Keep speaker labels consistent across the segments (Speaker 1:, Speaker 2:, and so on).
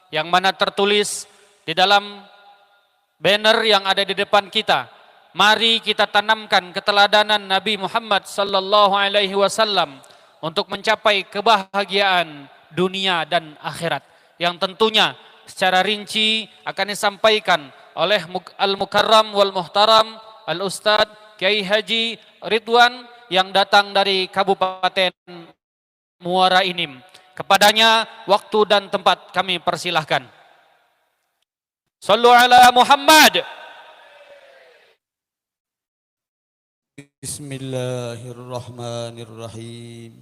Speaker 1: yang mana tertulis di dalam banner yang ada di depan kita, mari kita tanamkan keteladanan Nabi Muhammad sallallahu alaihi wasallam untuk mencapai kebahagiaan dunia dan akhirat, yang tentunya secara rinci akan disampaikan oleh Al-Mukarram wal Muhtaram Al-Ustadz Kiai Haji Ridwan yang datang dari Kabupaten Muara Enim. Kepadanya waktu dan tempat kami persilahkan. Sallu ala Muhammad.
Speaker 2: Bismillahirrahmanirrahim.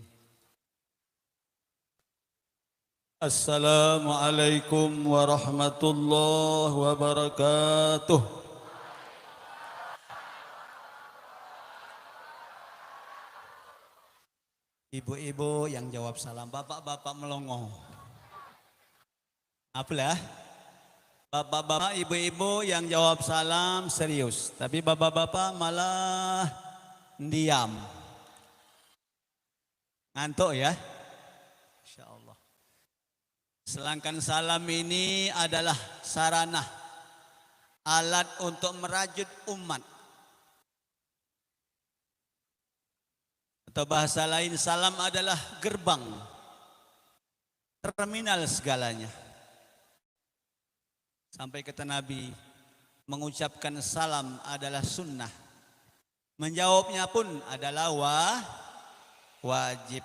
Speaker 2: Assalamualaikum warahmatullahi wabarakatuh. Ibu-ibu yang jawab salam, bapak-bapak melongo. Apalah? Bapak-bapak, ibu-ibu yang jawab salam serius, tapi bapak-bapak malah diam. Ngantuk ya? Insya Allah. Sedangkan salam ini adalah sarana, alat untuk merajut umat. Atau bahasa lain, salam adalah gerbang, terminal segalanya. Sampai kata Nabi, mengucapkan salam adalah sunnah. Menjawabnya pun adalah wajib.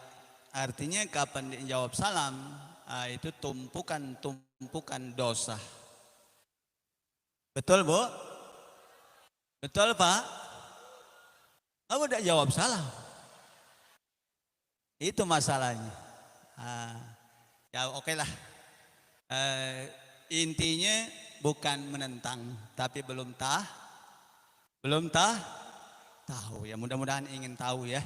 Speaker 2: Artinya kapan dijawab salam, itu tumpukan dosa. Betul Bu? Betul Pak? Kamu tidak jawab salam. Itu masalahnya. Ya oke lah. Intinya bukan menentang, tapi belum tahu ya, mudah-mudahan ingin tahu ya.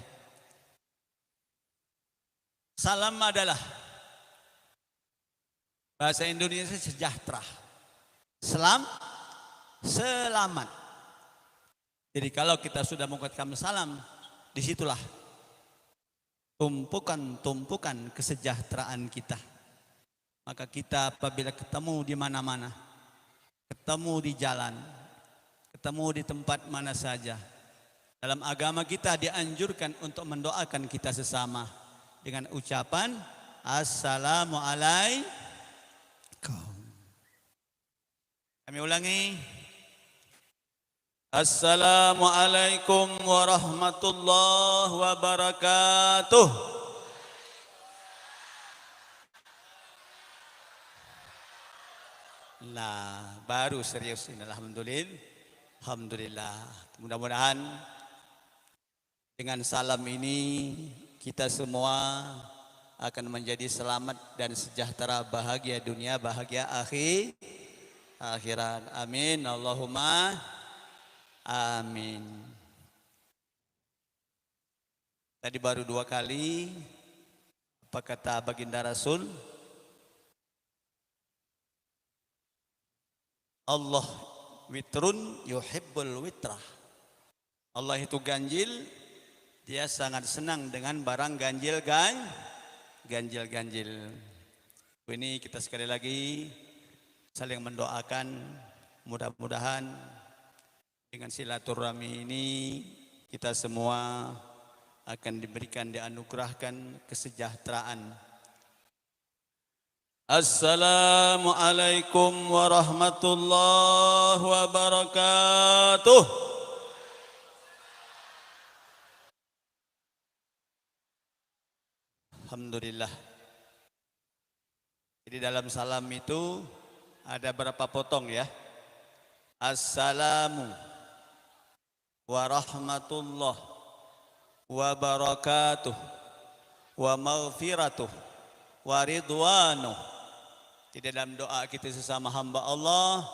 Speaker 2: Salam adalah bahasa Indonesia sejahtera. Selamat. Jadi kalau kita sudah mengucapkan salam, disitulah tumpukan kesejahteraan kita. Maka kita apabila ketemu di mana-mana, ketemu di jalan, ketemu di tempat mana saja, dalam agama kita dianjurkan untuk mendoakan kita sesama dengan ucapan Assalamualaikum. Kami ulangi. Assalamualaikum warahmatullahi wabarakatuh. Nah, baru serius ini. Alhamdulillah. Mudah-mudahan dengan salam ini kita semua akan menjadi selamat dan sejahtera, bahagia dunia, bahagia akhirat. Amin. Allahumma amin. Tadi baru 2 kali. Apa kata baginda Rasul? Allah witrun yuhibbul witrah. Allah itu ganjil, dia sangat senang dengan barang ganjil. Ini kita sekali lagi saling mendoakan, mudah-mudahan dengan silaturahmi ini kita semua akan diberikan, dianugerahkan kesejahteraan. Assalamualaikum warahmatullahi wabarakatuh. Alhamdulillah. Jadi dalam salam itu ada berapa potong ya? Assalamu warahmatullahi wabarakatuh wa maghfiratuh wa ridwanuh. Di dalam doa kita sesama hamba Allah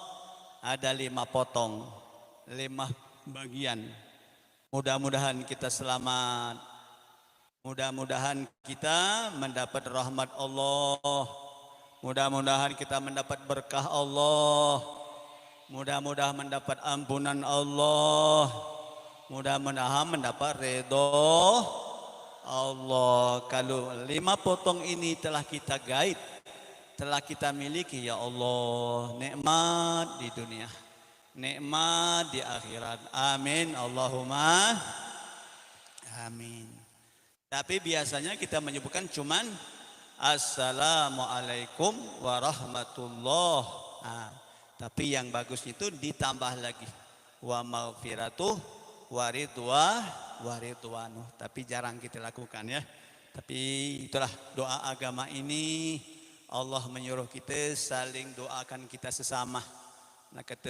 Speaker 2: ada 5 potong, 5 bagian. Mudah-mudahan kita selamat, mudah-mudahan kita mendapat rahmat Allah, mudah-mudahan kita mendapat berkah Allah, mudah-mudahan mendapat ampunan Allah, mudah-mudahan mendapat ridho Allah. Kalau 5 potong ini telah kita gaib, telah kita miliki ya Allah, nikmat di dunia, nikmat di akhirat. Amin Allahumma amin. Tapi biasanya kita menyebutkan cuman Assalamualaikum warahmatullah. Nah, tapi yang bagus itu ditambah lagi wa maghfiratuh waridwanuh. Tapi jarang kita lakukan ya. Tapi itulah doa agama ini, Allah menyuruh kita saling doakan kita sesama. Nah kata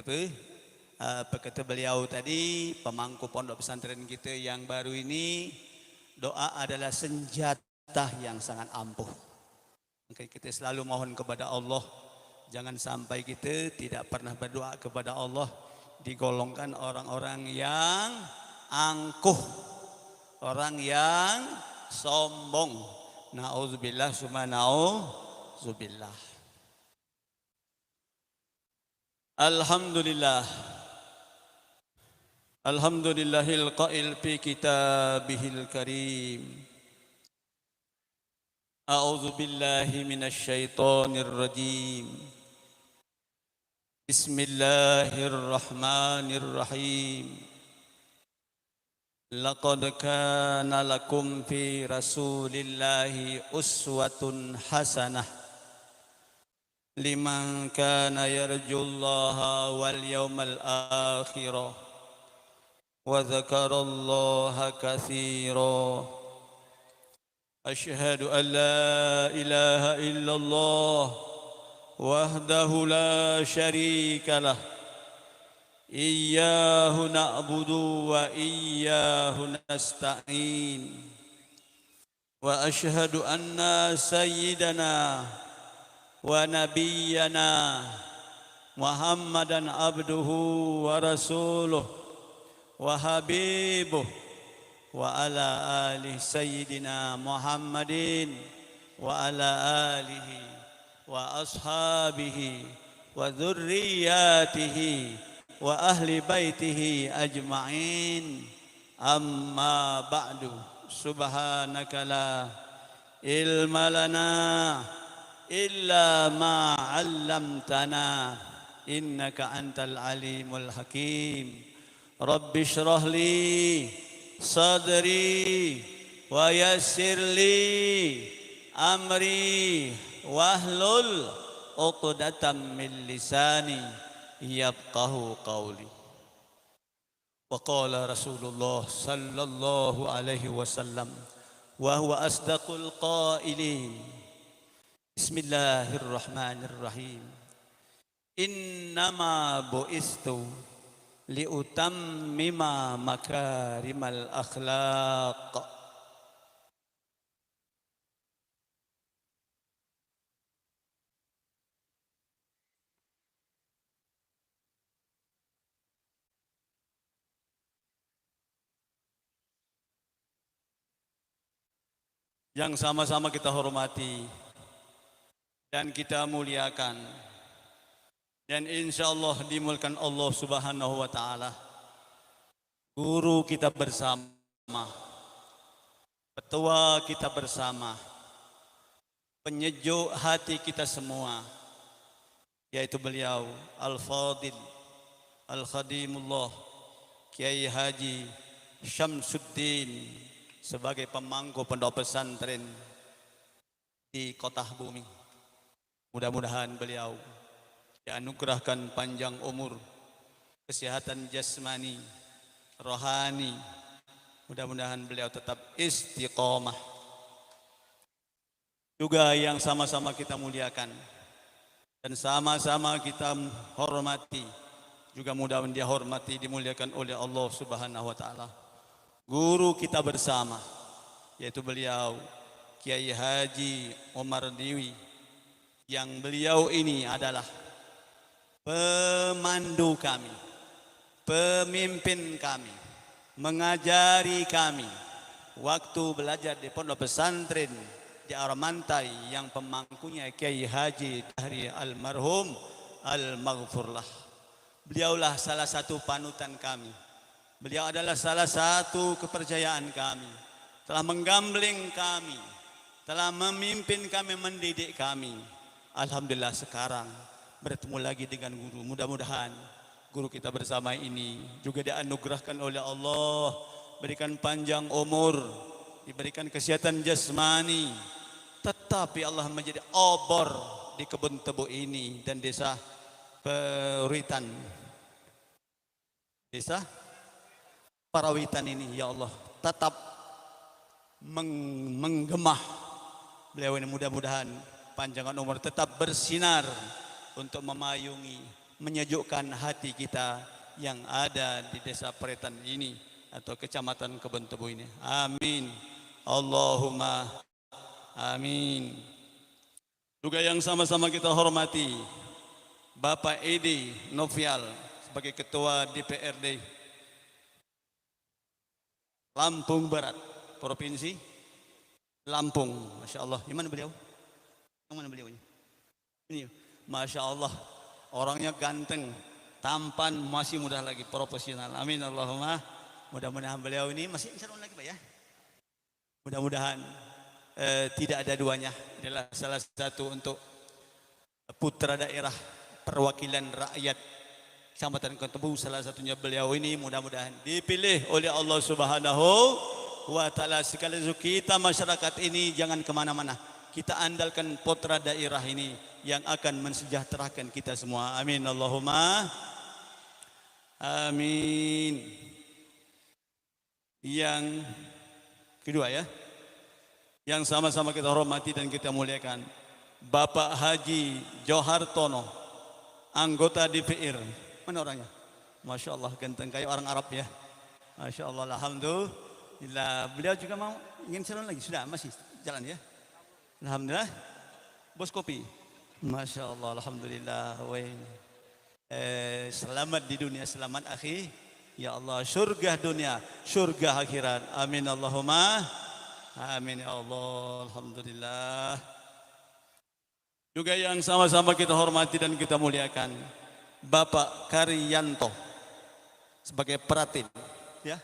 Speaker 2: beliau tadi, pemangku pondok pesantren kita yang baru ini, doa adalah senjata yang sangat ampuh. Maka kita selalu mohon kepada Allah, jangan sampai kita tidak pernah berdoa kepada Allah, digolongkan orang-orang yang angkuh, orang yang sombong. Na'udzubillah summa na'udzubillah. Alhamdulillah. Alhamdulillahil qail fi kitabihil karim. A'udzu billahi minasy syaithanir rajim. Bismillahirrahmanirrahim. Laqad kana lakum fi Rasulillahi uswatun hasanah liman kana yarjullaha wal yawmal akhir wa dzakarallaha katsira. Asyhadu an la ilaha illallah wahdahu la syarika lah. Iyyahu na'budu wa iyyahu nasta'in. Wa asyhadu anna sayyidana wa nabiyyana Muhammadan abduhu wa rasuluh wa habibuh wa ala alihi sayyidina Muhammadin wa ala alihi wa ashabihi wa dzurriyyatihi wa ahli baitihi ajma'in. Amma ba'du. Subhanaka la ilma lana illa ma 'allamtana innaka antal alimul hakim. Rabbi shrah li sadri wa yassir li amri wahlul 'uqdatam min lisani yafqahu qawli. Wa qala Rasulullah sallallahu alaihi wasallam wa huwa asdaqul qailin. Bismillahirrahmanirrahim. Innama bu'istu liutammima makarimal akhlaq. Yang sama-sama kita hormati dan kita muliakan, dan insya Allah dimulakan Allah subhanahu wa ta'ala, guru kita bersama, petua kita bersama, penyejuk hati kita semua, yaitu beliau Al-Fadil Al-Khadimullah Kiai Haji Syamsuddin sebagai pemangku pondok pesantren di kota bumi. Mudah-mudahan beliau dianugerahkan panjang umur, kesehatan jasmani, rohani. Mudah-mudahan beliau tetap istiqomah. Juga yang sama-sama kita muliakan dan sama-sama kita hormati, juga mudah-mudahan dia hormati, dimuliakan oleh Allah Subhanahu wa taala, guru kita bersama, yaitu beliau Kiai Haji Omar Diwi, yang beliau ini adalah pemandu kami, pemimpin kami, mengajari kami waktu belajar di pondok pesantren di Aramantai, yang pemangkunya Kiai Haji Dahri almarhum al-maghfurlah. Beliaulah salah satu panutan kami. Beliau adalah salah satu kepercayaan kami, telah menggambling kami, telah memimpin kami, mendidik kami. Alhamdulillah sekarang bertemu lagi dengan guru. Mudah-mudahan guru kita bersama ini juga dianugerahkan oleh Allah, berikan panjang umur, diberikan kesehatan jasmani, tetapi Allah menjadi obor di kebun tebu ini dan desa Parawitan. Desa Parawitan ini ya Allah tetap menggemah beliau ini, mudah-mudahan panjangan umur tetap bersinar untuk memayungi, menyejukkan hati kita yang ada di desa Parawitan ini atau kecamatan Kebun Tebu ini. Amin. Allahumma amin. Juga yang sama-sama kita hormati Bapak Edi Novial sebagai Ketua DPRD Lampung Barat, Provinsi Lampung. Masya Allah. Di mana beliau? Yang mana beliau ini? Ini, Masya Allah. Orangnya ganteng, tampan, masih muda lagi, profesional. Amin Allahumma. Mudah-mudahan beliau ini masih insya Allah lagi Pak ya. Mudah-mudahan tidak ada duanya. Adalah salah satu untuk putra daerah perwakilan rakyat Kecamatan Ketebu, salah satunya beliau ini mudah-mudahan dipilih oleh Allah Subhanahu wa Ta'ala. Sekali lagi kita masyarakat ini jangan kemana-mana, kita andalkan putra daerah ini yang akan mensejahterakan kita semua. Amin Allahumma amin. Yang kedua ya, yang sama-sama kita hormati dan kita muliakan, Bapak Haji Johar Tono, anggota DPR. Mana orangnya? Masya Allah, ganteng kayak orang Arab ya. Masya Allah, alhamdulillah. Beliau juga mau ingin calon lagi, sudah masih jalan ya. Alhamdulillah. Bos kopi. Masya Allah, alhamdulillah. Selamat di dunia, selamat akhir. Ya Allah, surga dunia, surga akhirat. Amin Allahumma amin ya Allah. Alhamdulillah. Juga yang sama-sama kita hormati dan kita muliakan, Bapak Karyanto sebagai Pratin ya.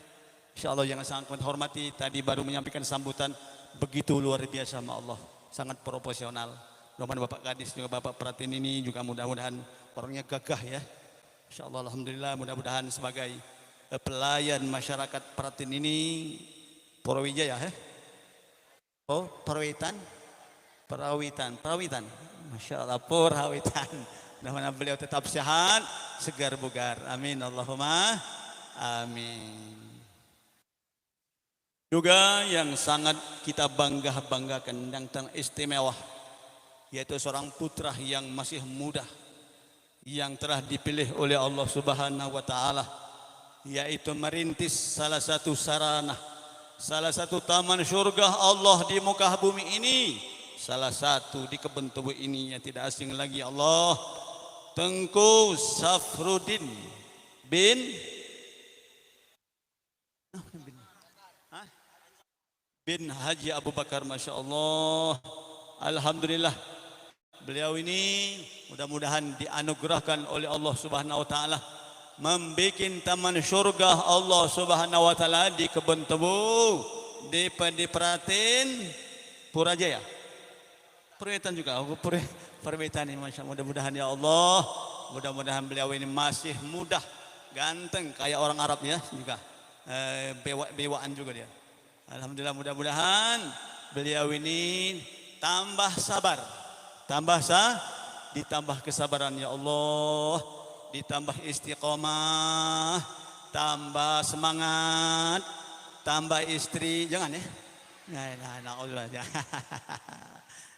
Speaker 2: Insya Allah yang sangat hormati, tadi baru menyampaikan sambutan begitu luar biasa sama Allah, sangat profesional. Mudah-mudahan Bapak Kadis juga Bapak Pratin ini juga mudah-mudahan orangnya gagah ya. Insya Allah alhamdulillah, mudah-mudahan sebagai pelayan masyarakat Pratin ini Purwijaya ya. Oh, Parawitan. Masya Allah, Parawitan. Mudah-mudahan beliau tetap sehat, segar bugar. Amin Allahumma amin. Juga yang sangat kita banggakan dan istimewa, yaitu seorang putra yang masih muda yang telah dipilih oleh Allah Subhanahu wa Ta'ala, yaitu merintis salah satu sarana, salah satu taman surga Allah di muka bumi ini, salah satu di Kebun Tebu ini yang tidak asing lagi Allah, Tengku Safruddin bin Haji Abu Bakar. Masya Allah, alhamdulillah. Beliau ini mudah-mudahan dianugerahkan oleh Allah Subhanahu wa Ta'ala membuat taman surga Allah Subhanahu wa Ta'ala di Kebun Tebu, di Pratin, Purajaya, Parawitan juga, Parawitan ini. Masya Allah, mudah-mudahan ya Allah, mudah-mudahan beliau ini masih muda, ganteng kayak orang Arab ya, juga bewaan juga dia. Alhamdulillah, mudah-mudahan beliau ini tambah sabar, ditambah kesabaran ya Allah, ditambah istiqomah, tambah semangat, tambah istri, jangan ya. Nah,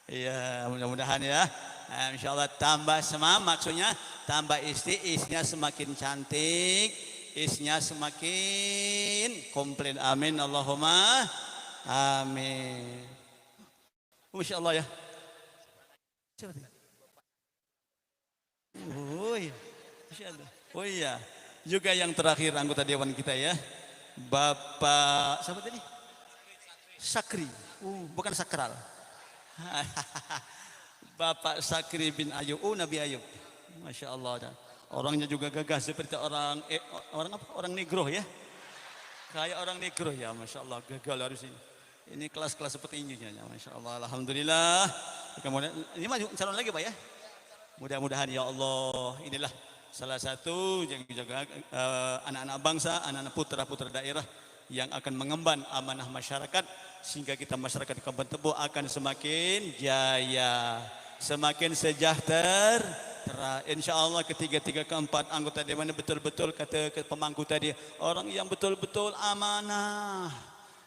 Speaker 2: iya, mudah-mudahan ya. Insyaallah tambah semangat, maksudnya tambah istri, istrinya semakin cantik, istrinya semakin komplit. Amin Allahumma amin. Masya Allah ya. Oh iya. Masya Allah. Oh iya. Juga yang terakhir anggota dewan kita ya, Bapak siapa tadi? Sakri. Bukan sakral. Bapak Sakri bin Ayub, Nabi Ayub. Masya Allah. Orangnya juga gagah seperti orang apa? Orang negro ya. Kayak orang negro ya, Masya Allah, gagal harus ini. Ini kelas-kelas seperti ini ya, Masya Allah, alhamdulillah. Kemudian ini maju calon lagi Pak ya. Mudah-mudahan ya Allah, inilah salah satu yang dijaga anak-anak bangsa, anak-anak putra-putra daerah yang akan mengemban amanah masyarakat sehingga kita masyarakat di Kabupaten Tebo akan semakin jaya, semakin sejahtera. Insya Allah ketiga keempat anggota dewan betul-betul kata pemangku tadi orang yang betul-betul amanah.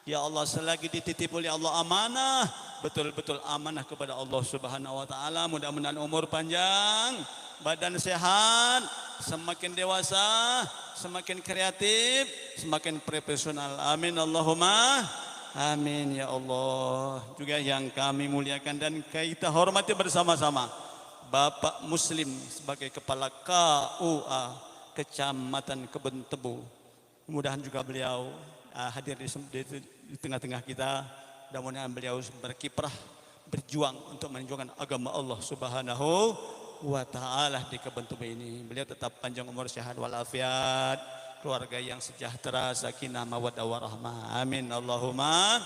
Speaker 2: Ya Allah, selagi dititip oleh Allah amanah, betul-betul amanah kepada Allah Subhanahu wa taala. Mudah-mudahan umur panjang, badan sehat, semakin dewasa, semakin kreatif, semakin profesional. Amin Allahumma amin ya Allah. Juga yang kami muliakan dan kita hormati bersama-sama Bapak Muslim sebagai kepala KUA Kecamatan Kebun Tebu. Mudah-mudahan juga beliau hadir di tengah-tengah kita. Mudah-mudahan beliau berkiprah berjuang untuk menunjukkan agama Allah Subhanahu wa taala di Kebun Tebu ini. Beliau tetap panjang umur, sehat walafiat, keluarga yang sejahtera, sakinah mawaddah warahmah. Amin Allahumma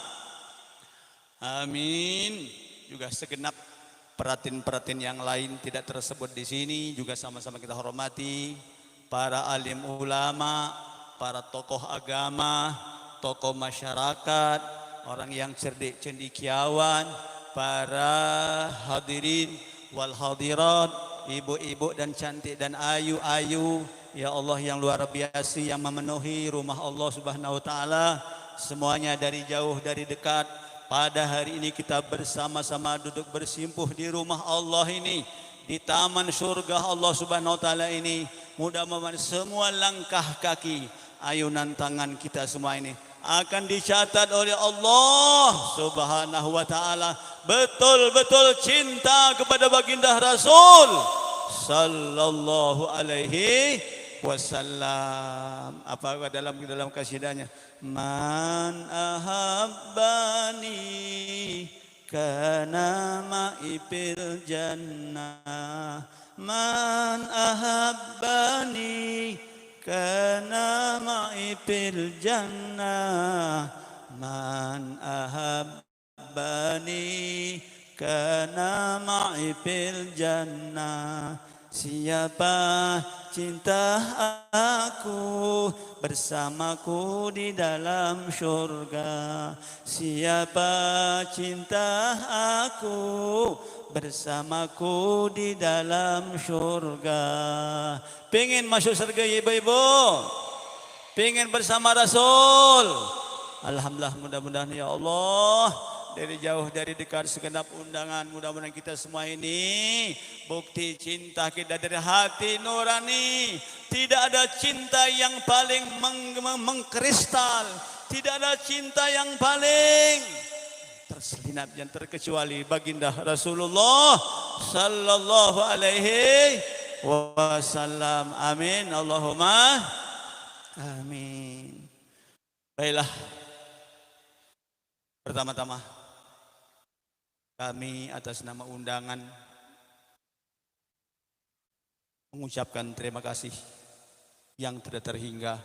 Speaker 2: amin. Juga segenap peratin-peratin yang lain tidak tersebut di sini juga sama-sama kita hormati, para alim ulama, para tokoh agama, tokoh masyarakat, orang yang cerdik cendekiawan, para hadirin wal hadirat, ibu-ibu dan cantik dan ayu-ayu, ya Allah yang luar biasa yang memenuhi rumah Allah Subhanahu wa taala, semuanya dari jauh dari dekat. Pada hari ini kita bersama-sama duduk bersimpuh di rumah Allah ini, di taman surga Allah Subhanahu wa taala ini. Mudah-mudahan semua langkah kaki, ayunan tangan kita semua ini akan dicatat oleh Allah Subhanahu wa taala betul-betul cinta kepada baginda Rasul sallallahu alaihi wasallam. Apa dalam kasidahnya? Man ahabbani kana ma'i fil jannah. Man ahabbani kana ma'i fil jannah. Man ahabbani kana ma'i fil jannah. Siapa cinta aku bersamaku di dalam surga. Siapa cinta aku bersamaku di dalam surga. Pengen masuk surga ibu-ibu? Pengen bersama Rasul? Alhamdulillah, mudah-mudahan ya Allah, dari jauh dari dekat segenap undangan, mudah-mudahan kita semua ini bukti cinta kita dari hati nurani. Tidak ada cinta yang paling mengkristal, tidak ada cinta yang paling terselinap yang terkecuali baginda Rasulullah sallallahu alaihi wasallam. Amin Allahumma amin. Baiklah, pertama-tama kami atas nama undangan mengucapkan terima kasih yang tidak terhingga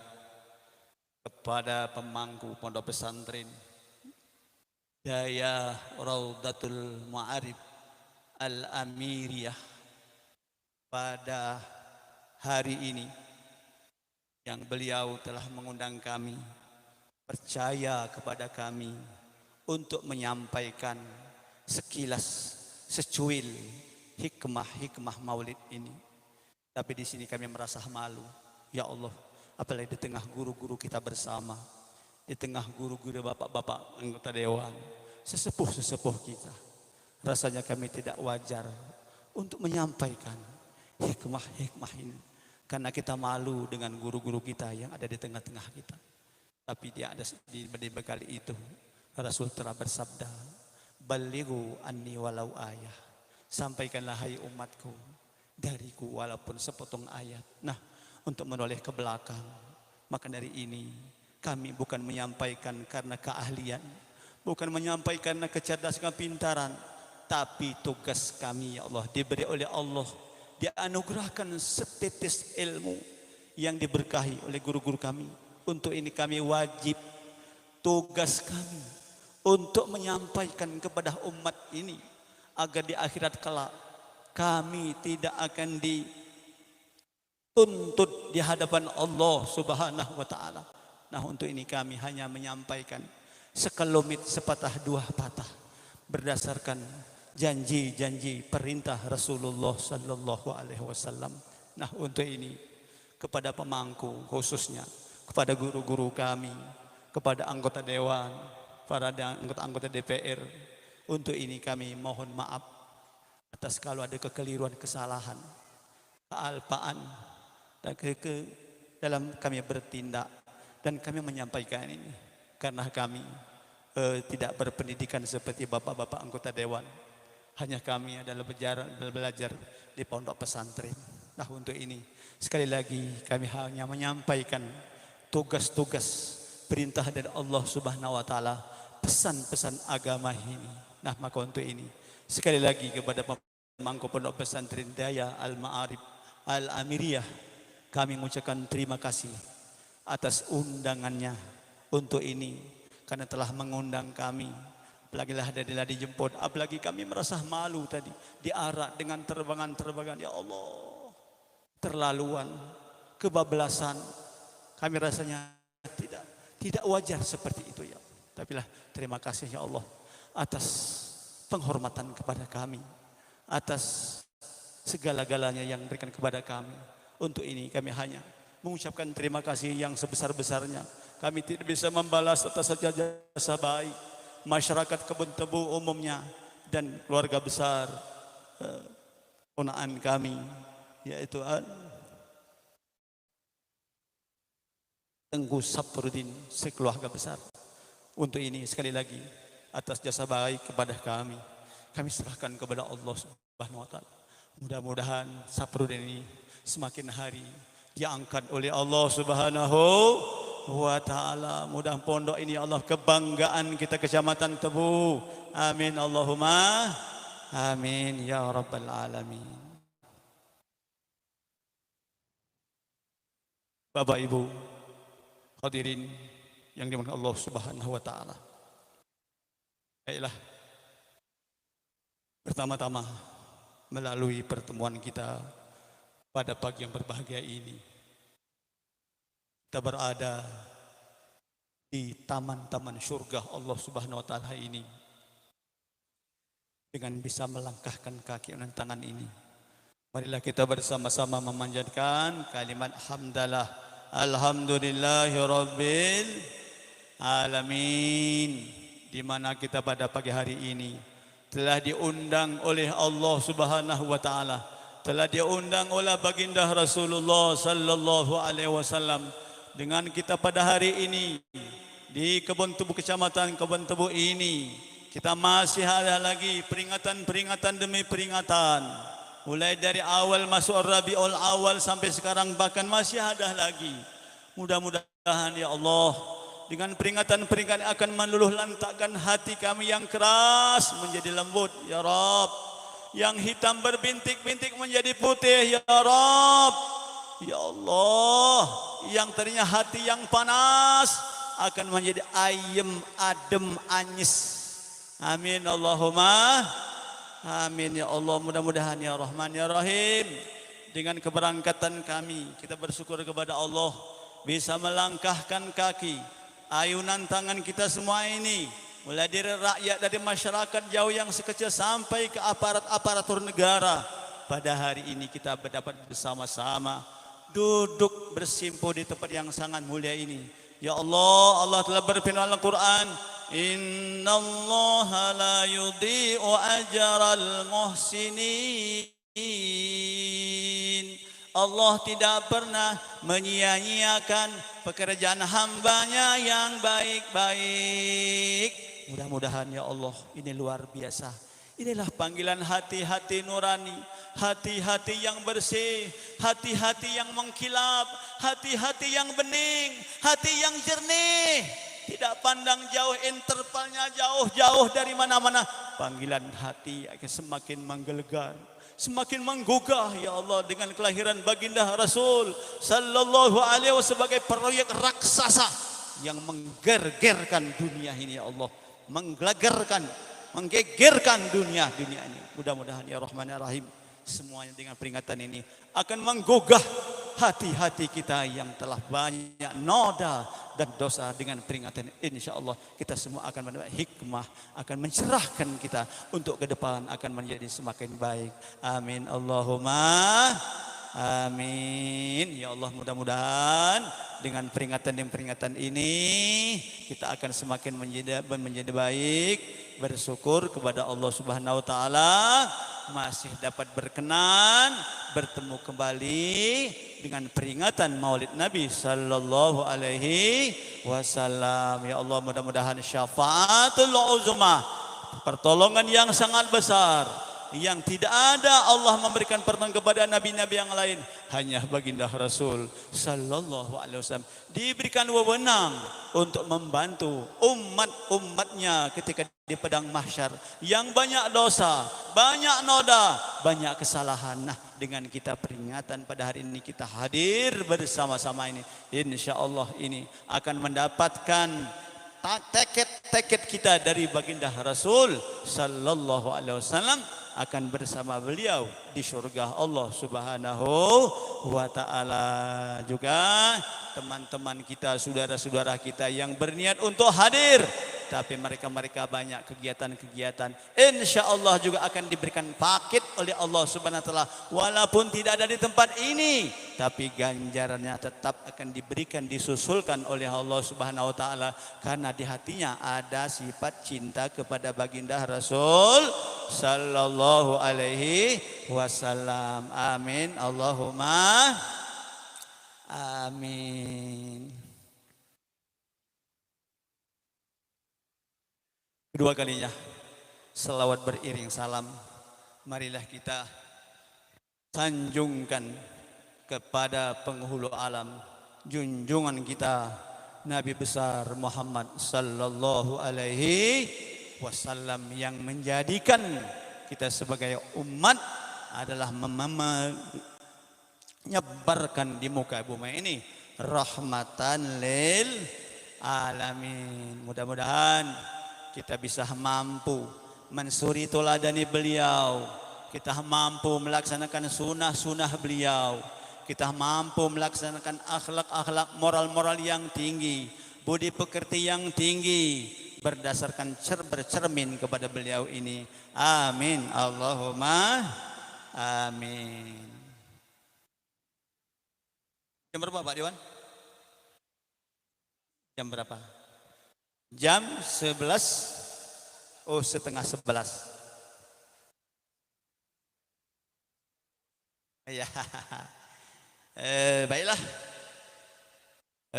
Speaker 2: kepada pemangku pondok pesantren Daya Raudatul Ma'arif Al-Amiriyah pada hari ini yang beliau telah mengundang kami, percaya kepada kami untuk menyampaikan sekilas, secuil hikmah maulid ini. Tapi di sini kami merasa malu, ya Allah, apalagi di tengah guru-guru kita bersama, di tengah guru-guru bapak-bapak anggota dewan, sesepuh-sesepuh kita. Rasanya kami tidak wajar untuk menyampaikan hikmah ini, karena kita malu dengan guru-guru kita yang ada di tengah-tengah kita. Tapi di bekal itu Rasul telah bersabda, balighu anni walau ayah. Sampaikanlah hai umatku dariku walaupun sepotong ayat. Nah, untuk menoleh ke belakang, maka dari ini kami bukan menyampaikan karena keahlian, bukan menyampaikan karena kecerdasan kepintaran, tapi tugas kami ya Allah diberi oleh Allah, dianugerahkan setetes ilmu yang diberkahi oleh guru-guru kami. Untuk ini kami wajib, tugas kami untuk menyampaikan kepada umat ini agar di akhirat kelak kami tidak akan dituntut di hadapan Allah Subhanahu wa taala. Nah, untuk ini kami hanya menyampaikan sekelumit sepatah dua patah berdasarkan janji-janji perintah Rasulullah sallallahu alaihi wasallam. Nah, untuk ini kepada pemangku khususnya, kepada guru-guru kami, kepada anggota dewan, para anggota-anggota DPR, untuk ini kami mohon maaf atas kalau ada kekeliruan, kesalahan, kealpaan dan dalam kami bertindak dan kami menyampaikan ini karena kami tidak berpendidikan seperti bapak-bapak anggota dewan. Hanya kami adalah belajar di pondok pesantren. Nah, untuk ini sekali lagi kami hanya menyampaikan tugas-tugas perintah dari Allah Subhanahu wa taala, pesan-pesan agama ini. Nah, maka untuk ini sekali lagi kepada pemangku pondok pesantren Daya Al-Ma'arif Al-Amiriyah kami mengucapkan terima kasih atas undangannya untuk ini, karena telah mengundang kami. Apalagi lah adalah dijemput, apalagi kami merasa malu tadi diarak dengan terbangan-terbangan. Ya Allah, terlaluan, kebablasan. Kami rasanya tidak wajar seperti itu ya. Tapi lah terima kasih ya Allah atas penghormatan kepada kami, atas segala-galanya yang berikan kepada kami. Untuk ini kami hanya mengucapkan terima kasih yang sebesar-besarnya. Kami tidak bisa membalas atas jasa baik masyarakat Kebun Tebu umumnya dan keluarga besar ponaan kami, yaitu Tengku Sapruddin sekeluarga besar. Untuk ini sekali lagi atas jasa baik kepada kami serahkan kepada Allah Subhanahu wa taala. Mudah-mudahan Sapruddin ini semakin hari diangkat oleh Allah Subhanahu wa taala. Mudah pondok ini Allah kebanggaan kita Kecamatan Tebu. Amin Allahumma amin ya rabbal alamin. Bapak Ibu hadirin yang dimuliakan Allah Subhanahu wa taala. Baiklah, pertama-tama melalui pertemuan kita pada pagi yang berbahagia ini, kita berada di taman-taman surga Allah Subhanahu wa taala ini dengan bisa melangkahkan kaki dan tangan ini. Marilah kita bersama-sama memanjatkan kalimat hamdalah, alhamdulillahirabbil alamin, di mana kita pada pagi hari ini telah diundang oleh Allah Subhanahu wa taala, telah diundang oleh baginda Rasulullah sallallahu alaihi wasallam, dengan kita pada hari ini di Kebun Tebu, Kecamatan Kebun Tebu ini kita masih ada lagi peringatan demi peringatan, mulai dari awal masuk Rabiul Awal sampai sekarang, bahkan masih ada lagi. Mudah-mudahan ya Allah dengan peringatan-peringatan akan meluluh lantakkan hati kami yang keras menjadi lembut ya Rabb, yang hitam berbintik-bintik menjadi putih ya Rabb, ya Allah, yang tadinya hati yang panas akan menjadi ayem, adem, anyis. Amin Allahumma amin ya Allah. Mudah-mudahan ya Rahman ya Rahim, dengan keberangkatan kami kita bersyukur kepada Allah bisa melangkahkan kaki, ayunan tangan kita semua ini, mulai dari rakyat, dari masyarakat jauh yang sekecil sampai ke aparatur negara. Pada hari ini kita berdapat bersama-sama duduk bersimpuh di tempat yang sangat mulia ini. Ya Allah, Allah telah berfirman dalam Al-Quran, innallaha la yudhi'u ajral muhsinin. Allah tidak pernah menyia-nyiakan pekerjaan hambanya yang baik-baik. Mudah-mudahan ya Allah ini luar biasa. Inilah panggilan hati-hati nurani, hati-hati yang bersih, hati-hati yang mengkilap, hati-hati yang bening, hati yang jernih, tidak pandang jauh, intervalnya jauh-jauh dari mana-mana. Panggilan hati akan semakin menggelegar, semakin menggugah ya Allah, dengan kelahiran baginda Rasul sallallahu alaihi wasallam sebagai proyek raksasa yang menggergerkan dunia ini ya Allah, menggelegarkan menggegerkan dunia ini. Mudah-mudahan ya Rahman ya Rahim, semuanya dengan peringatan ini akan menggugah hati-hati kita yang telah banyak noda dan dosa. Dengan peringatan insya Allah kita semua akan mendapat hikmah, akan mencerahkan kita untuk ke depan akan menjadi semakin baik. Amin Allahumma amin. Ya Allah, mudah-mudahan dengan peringatan ini kita akan semakin menjadi baik, bersyukur kepada Allah Subhanahu wa taala masih dapat berkenan bertemu kembali dengan peringatan Maulid Nabi sallallahu alaihi wasallam. Ya Allah, mudah-mudahan syafaatul uzma, pertolongan yang sangat besar yang tidak ada Allah memberikan pertolongan kepada nabi-nabi yang lain, hanya baginda Rasul sallallahu alaihi wasallam diberikan wewenang untuk membantu umatnya ketika di padang mahsyar yang banyak dosa, banyak noda, banyak kesalahan. Nah, dengan kita peringatan pada hari ini, kita hadir bersama-sama ini, insya Allah ini akan mendapatkan teket kita dari baginda Rasul sallallahu alaihi wasallam, akan bersama beliau di surga Allah Subhanahu wa taala. Juga teman-teman kita, saudara-saudara kita yang berniat untuk hadir tapi mereka banyak kegiatan-kegiatan, insya Allah juga akan diberikan paket oleh Allah Subhanahu wa taala, walaupun tidak ada di tempat ini tapi ganjarannya tetap akan diberikan, disusulkan oleh Allah Subhanahu wa taala, karena di hatinya ada sifat cinta kepada baginda Rasul sallallahu alaihi wasallam. Amin Allahumma amin. Kedua kalinya selawat beriring salam, marilah kita sanjungkan kepada penghulu alam, junjungan kita Nabi besar Muhammad sallallahu alaihi wasallam, yang menjadikan kita sebagai umat adalah menyebarkan di muka bumi ini rahmatan lil alamin. Mudah-mudahan kita bisa mampu mensuri teladani beliau, kita mampu melaksanakan sunnah-sunnah beliau, kita mampu melaksanakan akhlak-akhlak moral-moral yang tinggi, budi pekerti yang tinggi, berdasarkan bercermin kepada beliau ini. Amin Allahumma amin. Jam berapa Pak Dewan? Jam berapa? Jam 11, setengah 11. Ya, baiklah.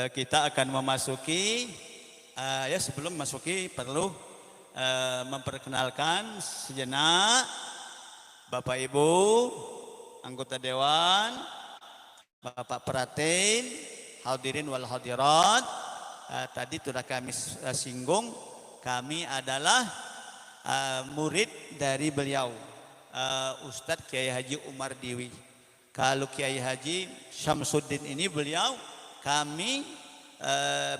Speaker 2: Kita akan memasuki, sebelum memasuki perlu memperkenalkan sejenak Bapak Ibu, anggota Dewan, Bapak Pratin, hadirin wal hadirat. Tadi sudah kami singgung, kami adalah murid dari beliau, Ustadz Kiai Haji Umar Diwi. Kalau Kiai Haji Syamsuddin ini beliau, kami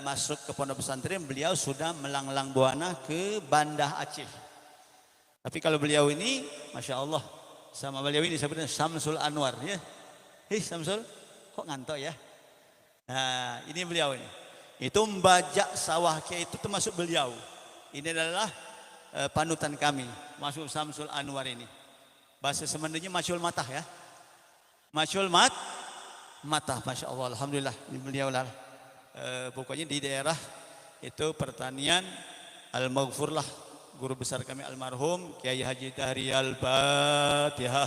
Speaker 2: masuk ke pondok pesantren, beliau sudah melanglang buana ke Banda Aceh. Tapi kalau beliau ini, Masya Allah, sama beliau ini sebenarnya Samsul Anwar, ya. Samsul, kok ngantuk ya? Nah, ini beliau ini. Itu membajak sawah Kiai itu termasuk beliau. Ini adalah panutan kami, masuk Samsul Anwar ini. Bahasa Semandanya Masyul Matah ya. Masyul Matah, Masya Allah, Alhamdulillah. Ini beliau lah. Pokoknya di daerah itu pertanian Al-Maghfurlah, guru besar kami almarhum Kiai Haji Tahri Al-Fatihah.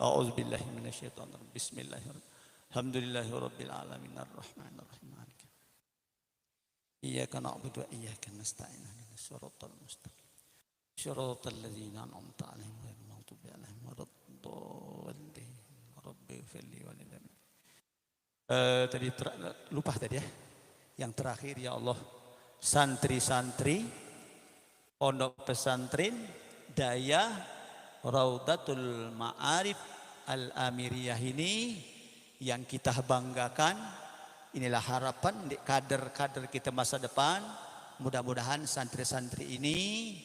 Speaker 2: A'udzubillahi minasyaitonir. Bismillahirrahmanirrahim. Alhamdulillahirabbil alamin arrahmanirrahim. Iyyaka na'budu wa iyyaka nasta'in ihdinas siratal mustaqim. Shiratal ladzina an'amta 'alaihim ghairil maghdubi 'alaihim waladdallin. Rabbighfirli wa li dzambi. Tadi lupa tadi ya. Yang terakhir ya Allah, santri-santri pondok pesantren Daya Raudatul Ma'arif Al-Amiriyah ini yang kita banggakan. Inilah harapan kader-kader kita masa depan. Mudah-mudahan santri-santri ini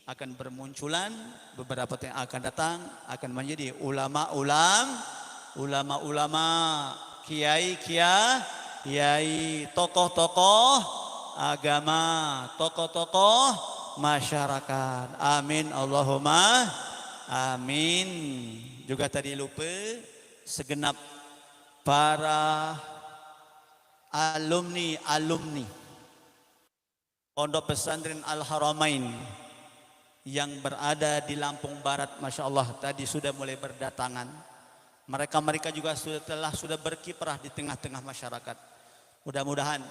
Speaker 2: akan bermunculan, beberapa yang akan datang akan menjadi ulama-ulama, kiai, tokoh-tokoh agama, tokoh-tokoh masyarakat. Amin Allahumma amin. Juga tadi lupa segenap para alumni Pondok Pesantren Al-Haramain yang berada di Lampung Barat, Masya Allah tadi sudah mulai berdatangan. Mereka juga sudah berkiprah di tengah-tengah masyarakat. Mudah-mudahan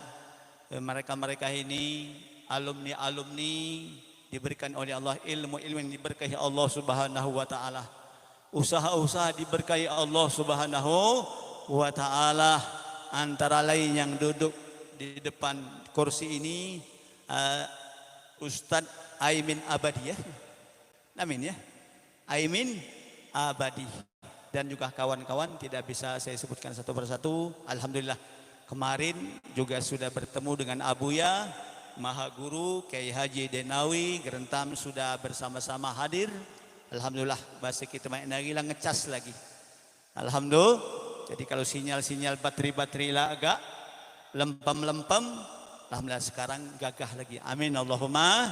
Speaker 2: mereka ini alumni diberikan oleh Allah ilmu yang diberkahi Allah Subhanahu wa taala. Usaha-usaha diberkahi Allah Subhanahu wa taala. Antara lain yang duduk di depan kursi ini Ustadz Aimin Abadi ya. Amin ya. Aimin Abadi dan juga kawan-kawan tidak bisa saya sebutkan satu persatu. Alhamdulillah kemarin juga sudah bertemu dengan Abuya Maha Guru Kiai Haji Denawi Gerentam sudah bersama-sama hadir. Alhamdulillah bahasa kita main lagi lah ngecas lagi. Alhamdulillah. Jadi kalau sinyal bateri lah agak lempem, alhamdulillah sekarang gagah lagi. Amin Allahumma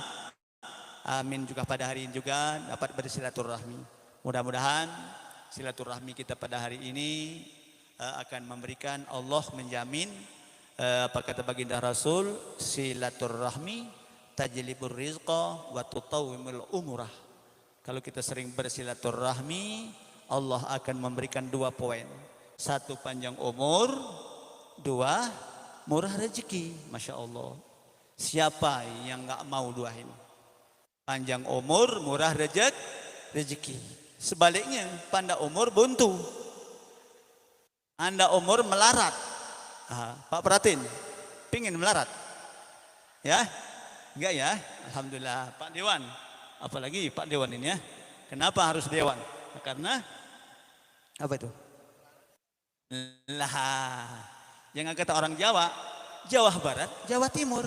Speaker 2: amin. Juga pada hari ini juga dapat bersilaturahmi. Mudah-mudahan silaturahmi kita pada hari ini akan memberikan Allah menjamin apa kata baginda Rasul, silaturahmi tajlibur rizqa wa tutawwimul umurah. Kalau kita sering bersilaturahmi, Allah akan memberikan 2 poin. 1 panjang umur, 2 murah rezeki. Masya Allah. Siapa yang nggak mau doain? Panjang umur, murah rezeki. Sebaliknya, pandai umur buntu. Anda umur melarat. Pak Pratin, pingin melarat? Ya? Enggak ya? Alhamdulillah. Pak Dewan, apalagi Pak Dewan ini ya. Kenapa harus Dewan? Karena apa itu? Lah, jangan kata orang Jawa, Jawa Barat, Jawa Timur.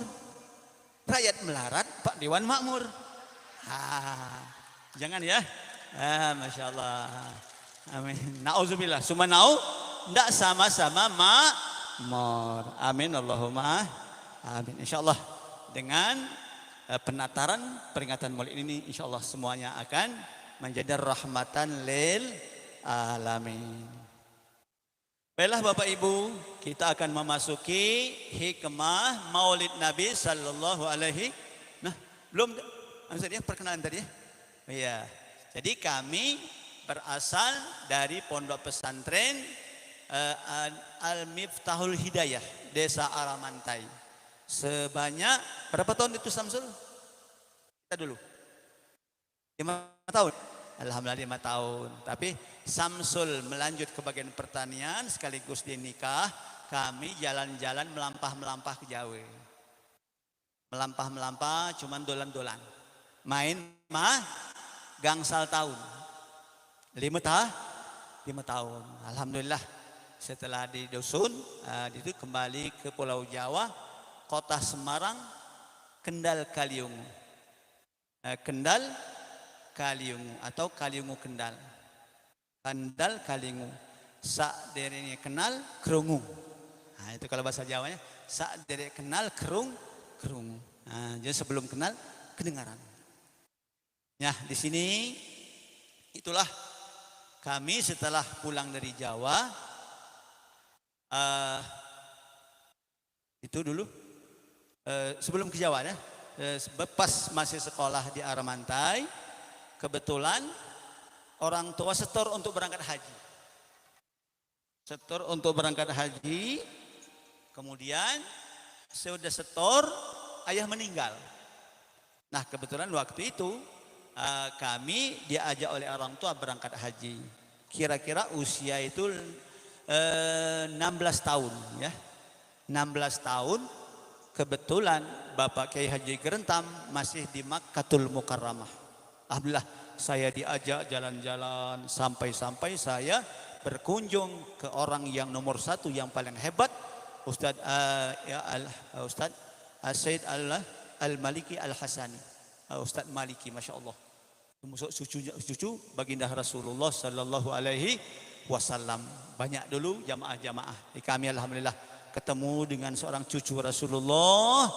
Speaker 2: Rakyat melarat, Pak Dewan makmur. Jangan ya. Masya Allah. Amin. Nauzubillah. Ndak sama-sama makmur. Amin Allahumma amin. Insya Allah dengan penataran peringatan Maulid ini, insya Allah semuanya akan menjadi rahmatan lil alamin. Baiklah Bapak Ibu, kita akan memasuki hikmah Maulid Nabi Sallallahu Alaihi. Nah, belum maksudnya perkenalan tadi ya. Iya. Jadi kami berasal dari Pondok Pesantren Al-Miftahul Hidayah, Desa Aramantai. Sebanyak berapa tahun itu Samsul? Kita dulu 5 tahun. Alhamdulillah 5 tahun. Tapi Samsul melanjut ke bagian pertanian sekaligus dia nikah. Kami jalan-jalan melampah ke Jawa. Melampah cuman dolan-dolan. Main gangsal tahun. 5 tahun. Alhamdulillah setelah di dusun itu kembali ke Pulau Jawa, Kota Semarang, Kendal Kaliungu. Kendal Kaliungu atau Kaliungu Kendal. Kendal Kaliungu. Sak derenya kenal kerungu. Nah, itu kalau bahasa Jawanya. Sak derenya kenal kerungu. Nah, jadi sebelum kenal kedengaran. Ya, di sini itulah kami setelah pulang dari Jawa. Itu dulu sebelum ke Jawa ya. Pas masih sekolah di Aramantai, kebetulan orang tua setor untuk berangkat haji. Kemudian sudah setor, ayah meninggal. Nah kebetulan waktu itu kami diajak oleh orang tua berangkat haji. Kira-kira usia itu 16 tahun ya. 16 tahun. Kebetulan Bapak Kiai Haji Gerentam masih di Makkatul Mukarramah. Alhamdulillah saya diajak jalan-jalan sampai saya berkunjung ke orang yang nomor 1 yang paling hebat, Ustadz Said Al-Maliki Al-Hasani. Ustaz Maliki, Masya Allah. Cucu baginda Rasulullah Sallallahu Alaihi Wasallam. Banyak dulu jamaah-jamaah. Kami alhamdulillah ketemu dengan seorang cucu Rasulullah,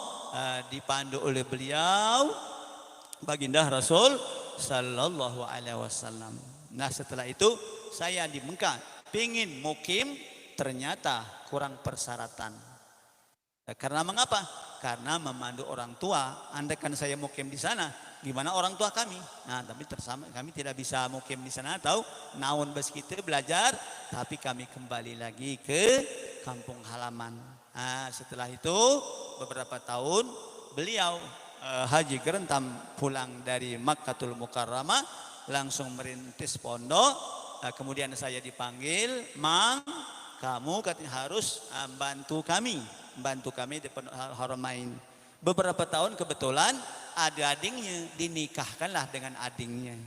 Speaker 2: dipandu oleh beliau baginda Rasul Sallallahu Alaihi Wasallam. Nah setelah itu saya di Mekah pingin mukim, ternyata kurang persyaratan. Karena mengapa? Karena memandu orang tua. Andaikan saya mukim di sana, gimana orang tua kami? Nah, tapi kami tidak bisa mukim di sana, tahu? Naon bes kita belajar, tapi kami kembali lagi ke kampung halaman. Nah, setelah itu beberapa tahun beliau Haji Gerentam pulang dari Makkatul Mukarramah, langsung merintis pondok. Kemudian saya dipanggil, Mang, kamu katanya harus bantu kami di Pondok Haramain. Beberapa tahun kebetulan ada adingnya, dinikahkanlah dengan adingnya.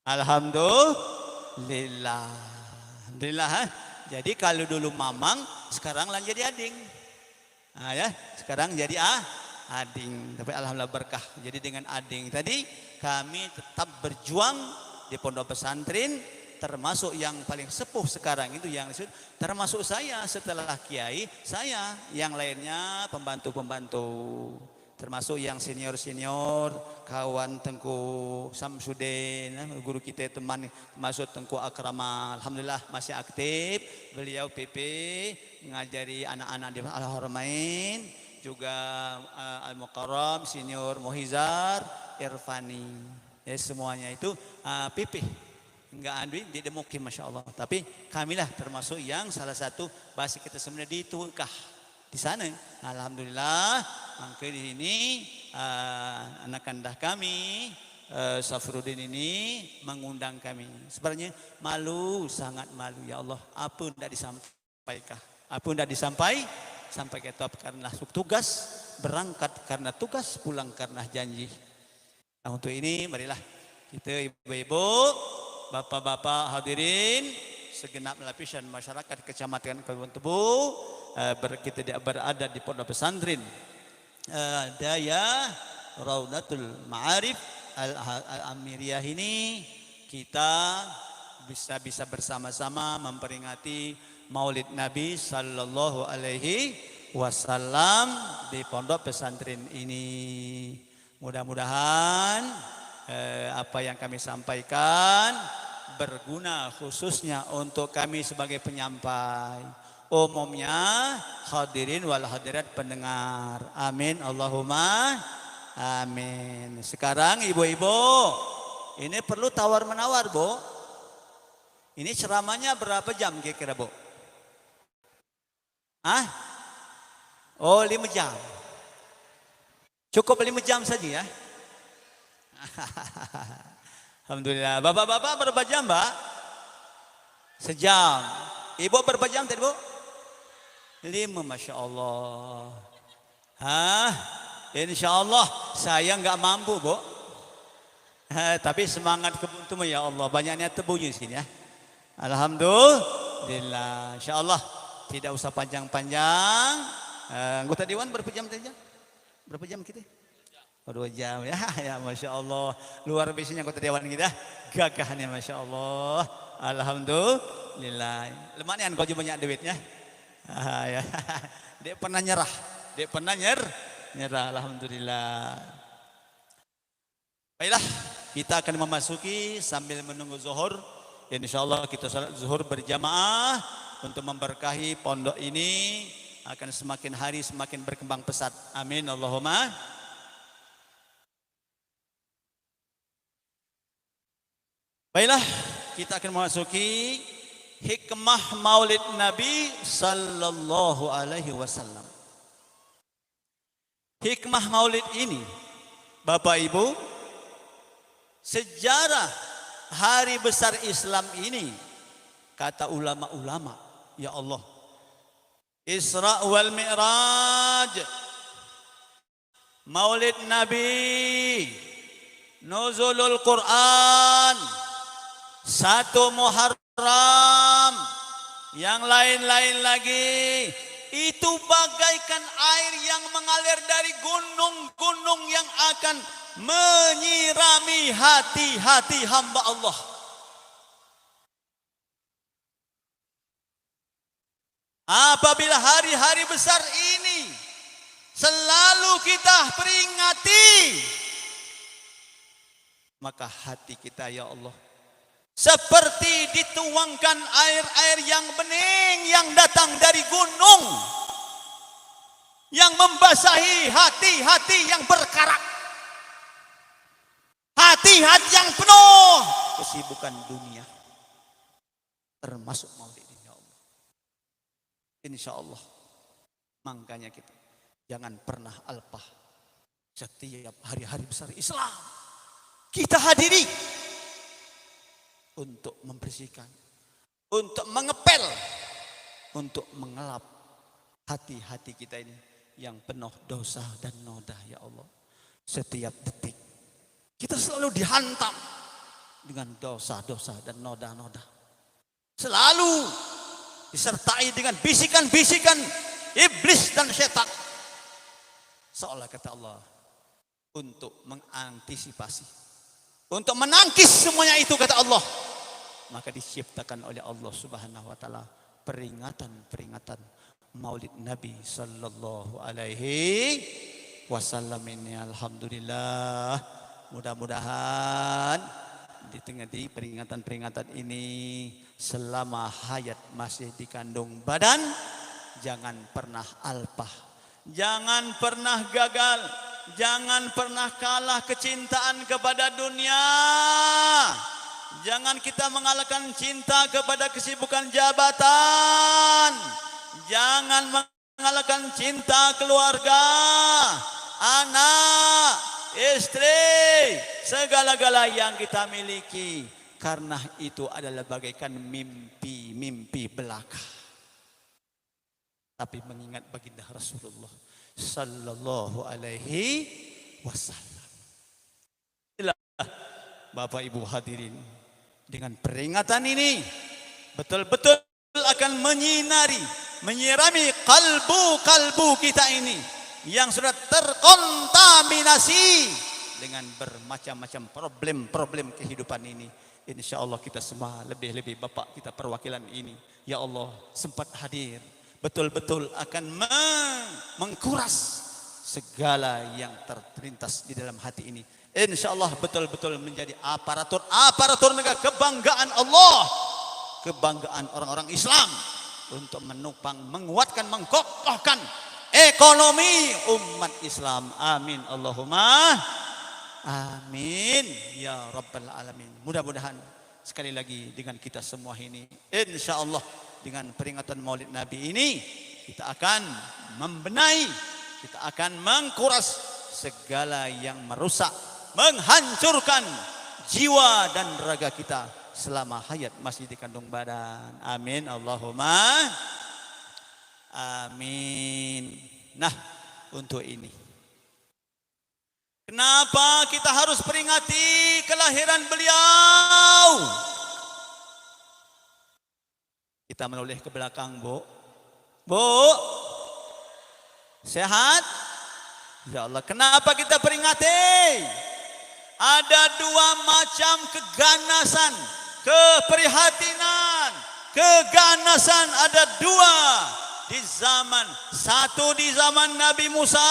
Speaker 2: Alhamdulillah. Jadi kalau dulu mamang, sekarang lah jadi ading. Nah, ya, sekarang jadi ading. Tapi alhamdulillah berkah. Jadi dengan ading tadi kami tetap berjuang di pondok pesantren, termasuk yang paling sepuh sekarang itu yang termasuk saya setelah kiai, saya yang lainnya pembantu-pembantu, termasuk yang senior-senior, kawan Tengku Samsudin, guru kita teman masuk Tengku Akrama, alhamdulillah masih aktif. Beliau PP ngajari anak-anak di Al-Haramain, juga Al-Mukarram, senior Mohizar, Irfani. Ya, semuanya itu PP. Enggak andui di demokim, Masya Allah. Tapi kamilah termasuk yang salah satu bahasa kita sebenarnya ditukah di sana. Alhamdulillah, maka di sini anak kandah kami Safruddin ini mengundang kami. Sebenarnya malu, sangat malu, ya Allah. Apa tidak disampaikan? Apa tidak sampai ke top karena tugas, berangkat karena tugas, pulang karena janji. Nah, untuk ini marilah kita ibu-ibu, bapak-bapak hadirin, segenap lapisan masyarakat Kecamatan Kabupaten Tebu, kita berada di pondok pesantren Daya Raudatul Ma'arif Al-Amiriyah ini, kita bisa bersama-sama memperingati Maulid Nabi Sallallahu Alaihi Wasallam di pondok pesantren ini. Mudah-mudahan apa yang kami sampaikan berguna khususnya untuk kami sebagai penyampai, umumnya hadirin wal hadirat pendengar. Amin Allahumma amin. Sekarang ibu-ibu, ini perlu tawar-menawar, Bu. Ini ceramahnya berapa jam kira-kira, Bu? Oh, 5 jam. Cukup 5 jam saja ya. Alhamdulillah. Bapak-bapak berapa jam, Mbak? Sejam. Ibu berapa jam tadi, Bu? 5, Masya Allah. Insya Allah saya nggak mampu, Bu. Tapi semangat kebuntu ya Allah. Banyaknya tebunya sini ya. Alhamdulillah. Insya Allah tidak usah panjang-panjang. Anggota Dewan berapa jam saja? Berapa jam kita? 2 jam ya, ya Masya Allah. Luar biasanya anggota Dewan kita. Gagahnya Masya Allah. Alhamdulillah. Lemanian kau juga banyak duitnya. Ya. Dia pernah nyerah. Nyerah. Alhamdulillah. Baiklah, kita akan memasuki sambil menunggu zuhur. Insya Allah kita salat zuhur berjamaah untuk memberkahi pondok ini. Akan semakin hari semakin berkembang pesat. Amin Allahumma. Baiklah, kita akan memasuki hikmah Maulid Nabi Sallallahu Alaihi Wasallam. Hikmah Maulid ini, Bapak Ibu, sejarah hari besar Islam ini, kata ulama-ulama, ya Allah, Isra wal Mi'raj, Maulid Nabi, Nuzulul Quran, 1 Muharram, yang lain-lain lagi, itu bagaikan air yang mengalir dari gunung-gunung yang akan menyirami hati-hati hamba Allah. Apabila hari-hari besar ini selalu kita peringati, maka hati kita ya Allah seperti dituangkan air-air yang bening yang datang dari gunung, yang membasahi hati-hati yang berkarat, hati-hati yang penuh kesibukan dunia, termasuk maulid ini ya Allah. Insya Allah, makanya kita jangan pernah alpah setiap hari-hari besar Islam kita hadiri untuk membersihkan, untuk mengepel, untuk mengelap hati-hati kita ini yang penuh dosa dan noda ya Allah. Setiap detik kita selalu dihantam dengan dosa-dosa dan noda-noda. Selalu disertai dengan bisikan-bisikan iblis dan setan. Seolah kata Allah, untuk mengantisipasi, untuk menangkis semuanya itu kata Allah, maka diciptakan oleh Allah Subhanahu wa taala peringatan-peringatan Maulid Nabi sallallahu alaihi wasallam ini. Alhamdulillah, mudah-mudahan di tengah peringatan-peringatan ini selama hayat masih dikandung badan, jangan pernah alpah, jangan pernah gagal, jangan pernah kalah kecintaan kepada dunia. Jangan kita mengalahkan cinta kepada kesibukan jabatan. Jangan mengalahkan cinta keluarga, anak, istri, segala-gala yang kita miliki. Karena itu adalah bagaikan mimpi-mimpi belaka. Tapi mengingat baginda Rasulullah sallallahu alaihi wasallam. Inilah Bapak Ibu hadirin, dengan peringatan ini betul-betul akan menyirami kalbu kita ini yang sudah terkontaminasi dengan bermacam-macam problem-problem kehidupan ini. Insya Allah kita semua, lebih-lebih Bapak kita perwakilan ini, ya Allah sempat hadir, betul-betul akan mengkuras segala yang terlintas di dalam hati ini. Insya Allah betul-betul menjadi aparatur negara kebanggaan Allah, kebanggaan orang-orang Islam, untuk menopang, menguatkan, mengkokohkan ekonomi umat Islam. Amin Allahumma amin ya rabbal alamin. Mudah-mudahan sekali lagi dengan kita semua ini, insya Allah dengan peringatan Maulid Nabi ini, kita akan membenahi, kita akan mengkuras segala yang merusak, menghancurkan jiwa dan raga kita selama hayat masih dikandung badan. Amin Allahumma amin. Nah, untuk ini, kenapa kita harus peringati kelahiran beliau? Kita menoleh ke belakang, Bu. Bu, sehat? Ya Allah, kenapa kita peringati? Ada dua macam keganasan, keprihatinan, keganasan ada dua di zaman. Satu di zaman Nabi Musa,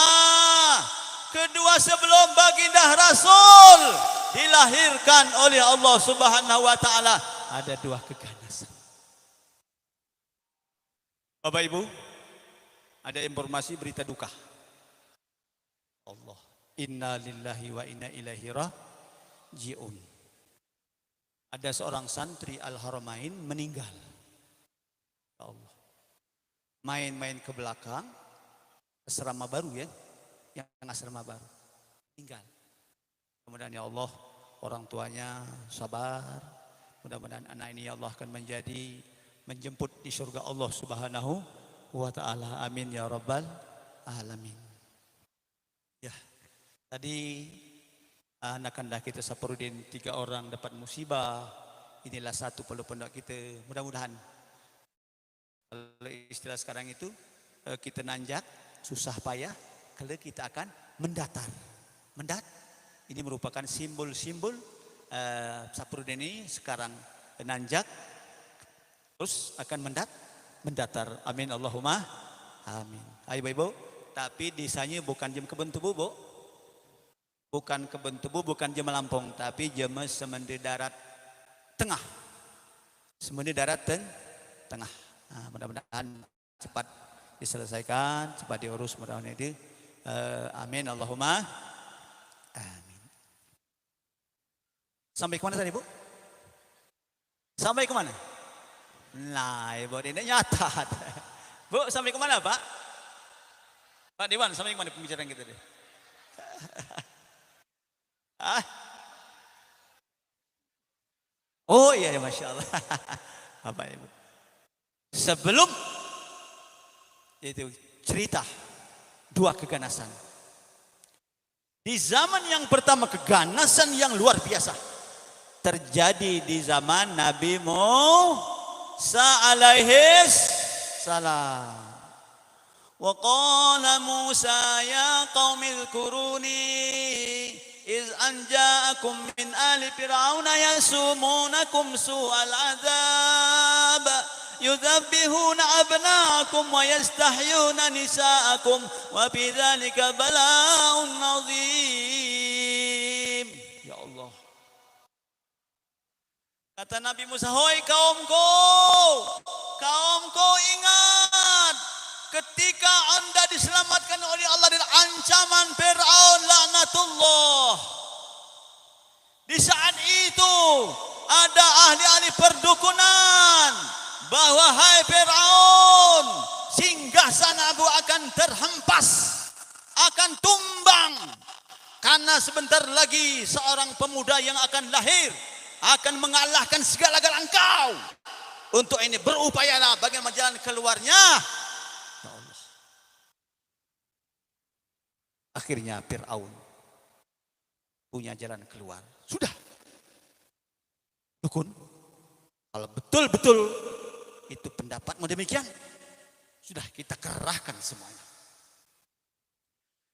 Speaker 2: kedua sebelum baginda Rasul dilahirkan oleh Allah Subhanahu wa taala. Ada dua keganasan. Bapak Ibu, ada informasi berita duka. Allah, inna lillahi wa inna ilaihi raji'un. Ada seorang santri Al-Haramain meninggal. Ya Allah, main-main ke belakang asrama baru, ya, yang asrama baru, meninggal. Kemudian ya Allah, orang tuanya sabar. Mudah-mudahan anak ini ya Allah akan menjemput di surga Allah Subhanahu wa taala. Amin ya rabbal alamin. Ya, tadi anak-anak kita Saparudin 3 orang dapat musibah. Inilah satu pondok kita. Mudah-mudahan, kalau istilah sekarang itu, kita nanjak, susah payah, kalau kita akan mendatar. Ini merupakan simbol-simbol Sapurudin ini sekarang nanjak terus akan mendatar. Amin Allahumma amin. Ayo ibu, tapi disanya bukan jem kebun tubuh bu, bukan kebun tubuh, bukan jem Lampung, tapi jem Semendi darat tengah, Semendi darat tengah. Nah, mudah-mudahan cepat diselesaikan, cepat diurus mudah-mudahan itu. Amin Allahumma amin. Sampai kemana tadi bu? Sampai kemana? Nah ibu ini nyata. Bu sampai kemana pak? Pak Dewan sampai kemana pembicaraan kita deh? Oh iya ya Masya Allah. Bapak ibu. Sebelum itu cerita dua keganasan. Di zaman yang pertama keganasan yang luar biasa terjadi di zaman Nabi Musa alaihi salam. Wa qala Musa ya qaumil kuruni iz anja'akum min ali fir'auna yasumunakum su'al azab yudhabbihuna abna'akum wa yastahyuna nisa'akum wa fi dzalika bala'un 'adzim. Ya Allah. Kata Nabi Musa, "Hoi kaumku, kaumku ingat ketika Anda diselamatkan oleh Allah dari ancaman Fir'aun laknatullah. Di saat itu ada ahli-ahli perdukunan bahwa hai Fir'aun, singgasanamu akan terhempas, akan tumbang karena sebentar lagi seorang pemuda yang akan lahir akan mengalahkan segala-gala engkau. Untuk ini berupayalah bagaimana jalan keluarnya." Ya Allah. Akhirnya Fir'aun punya jalan keluar. Sudah. Dukun, kalau betul-betul itu pendapatmu demikian, sudah kita kerahkan semuanya.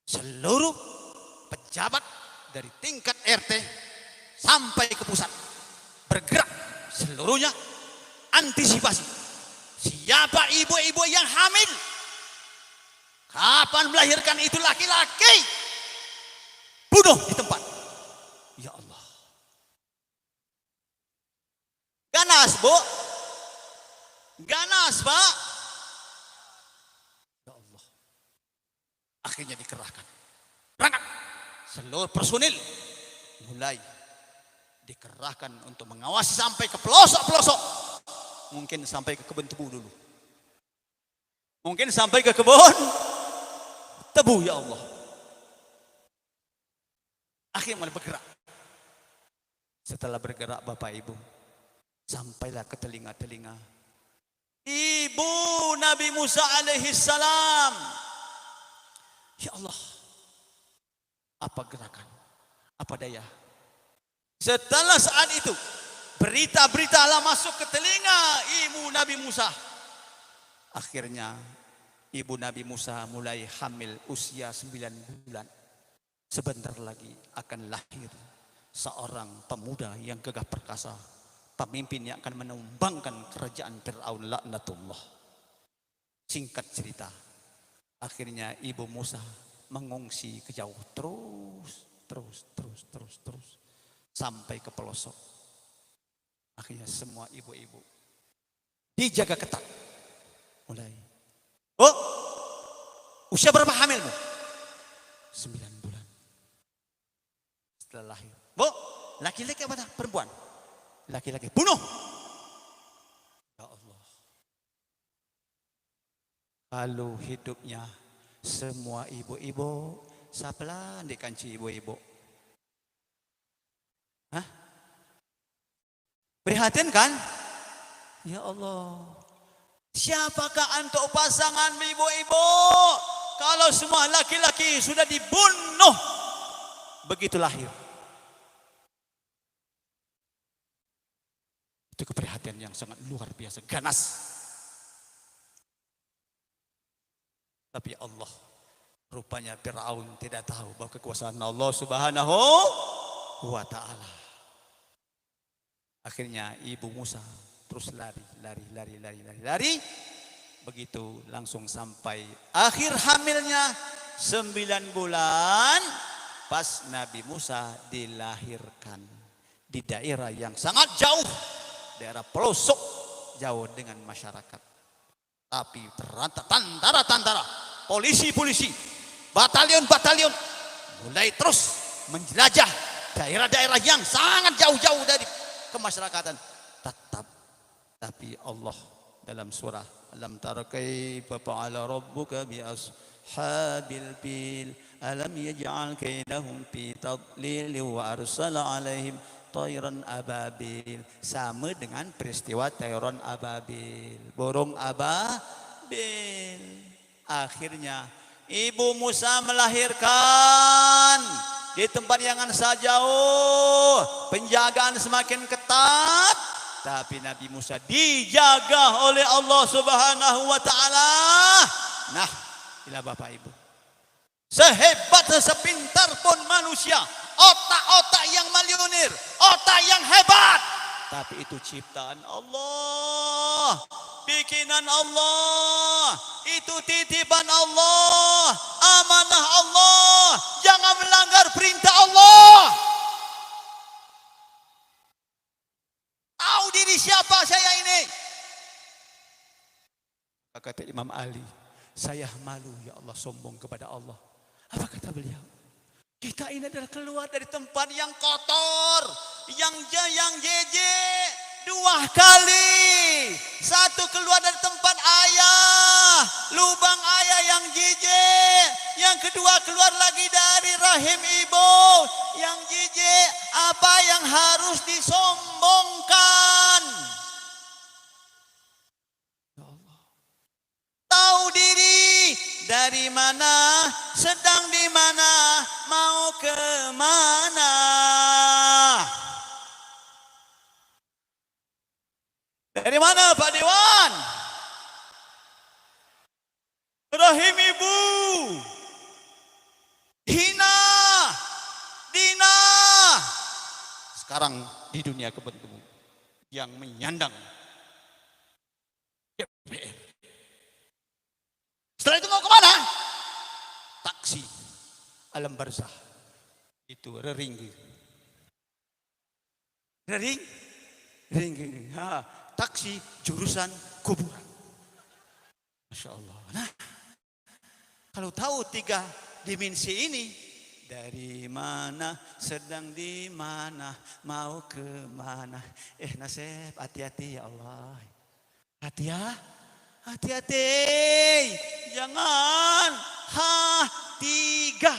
Speaker 2: Seluruh pejabat dari tingkat RT sampai ke pusat bergerak seluruhnya, antisipasi. Siapa ibu-ibu yang hamil, kapan melahirkan itu laki-laki, bunuh di tempat. Ya Allah. Ganas bu, ganas pak. Ya Allah. Akhirnya dikerahkan. Berangkat. Seluruh personil mulai dikerahkan untuk mengawasi sampai ke pelosok-pelosok. Mungkin sampai ke kebun tebu dulu. Mungkin sampai ke kebun tebu, ya Allah. Akhirnya bergerak. Setelah bergerak Bapak Ibu, sampailah ke telinga-telinga ibu Nabi Musa alaihi salam. Ya Allah, apa gerakan, apa daya. Setelah saat itu berita-berita lah masuk ke telinga ibu Nabi Musa. Akhirnya ibu Nabi Musa mulai hamil usia 9 bulan. Sebentar lagi akan lahir seorang pemuda yang gagah perkasa, pemimpin yang akan menumbangkan kerajaan Fir'aun laknatullah. Singkat cerita, akhirnya ibu Musa mengungsi ke jauh terus sampai ke pelosok. Akhirnya semua ibu-ibu dijaga ketat. Mulai, oh, usia berapa hamilmu? 9 bulan. Setelah lahir, bu, laki-laki apa perempuan? Laki-laki, bunuh. Ya Allah. Kalau hidupnya semua ibu-ibu, sapalah di kanci ibu-ibu. Hah? Prihatin kan? Ya Allah. Siapakah untuk pasangan ibu-ibu kalau semua laki-laki sudah dibunuh begitu lahir? Itu keprihatinan yang sangat luar biasa, ganas. Tapi Allah Rupanya Firaun tidak tahu bahwa kekuasaan Allah Subhanahu wa ta'ala. Akhirnya ibu Musa terus lari. Begitu langsung sampai akhir hamilnya 9 bulan. Pas Nabi Musa dilahirkan di daerah yang sangat jauh, daerah pelosok jauh dengan masyarakat. Tapi tentara, polisi, batalion mulai terus menjelajah daerah-daerah yang sangat jauh-jauh dari kemasyarakatan. Tapi Allah dalam surah Alam tara kaifa fa'ala rabbuka bi ashabil fil alam yaj'al kaidahum fi tadlil wa arsala alaihim tayran ababil. Sama dengan peristiwa tayran ababil, burung ababil. Akhirnya ibu Musa melahirkan di tempat yang sangat jauh, penjagaan semakin ketat, tapi Nabi Musa dijaga oleh Allah Subhanahu wa ta'ala. Nah, inilah Bapak Ibu, sehebat sepintar pun manusia, otak-otak yang milioner, otak yang hebat, tapi itu ciptaan Allah, bikinan Allah, itu titipan Allah, amanah Allah. Jangan melanggar perintah Allah. Tahu diri siapa saya ini? Kata Imam Ali, saya malu ya Allah sombong kepada Allah. Apa kata beliau? Kita ini adalah keluar dari tempat yang kotor, yang jejek. 2 kali. 1 keluar dari tempat ayah, lubang ayah yang jijik. Yang kedua keluar lagi dari rahim ibu yang jijik. Apa yang harus disombongkan? Ya Allah. Tahu diri dari mana, sedang di mana, mau ke mana. Dari mana Pak Dewan? Rahim ibu. Dina. Sekarang di dunia kebun-kebun yang menyandang DPR. Setelah itu mau kemana? Taksi alam barzah. Itu Rering. Taksi jurusan kuburan. Masya Allah. Nah, kalau tahu 3 dimensi ini, dari mana, sedang di mana, mau ke mana. Nasib, hati-hati ya Allah. Hati-hati. Jangan. 3.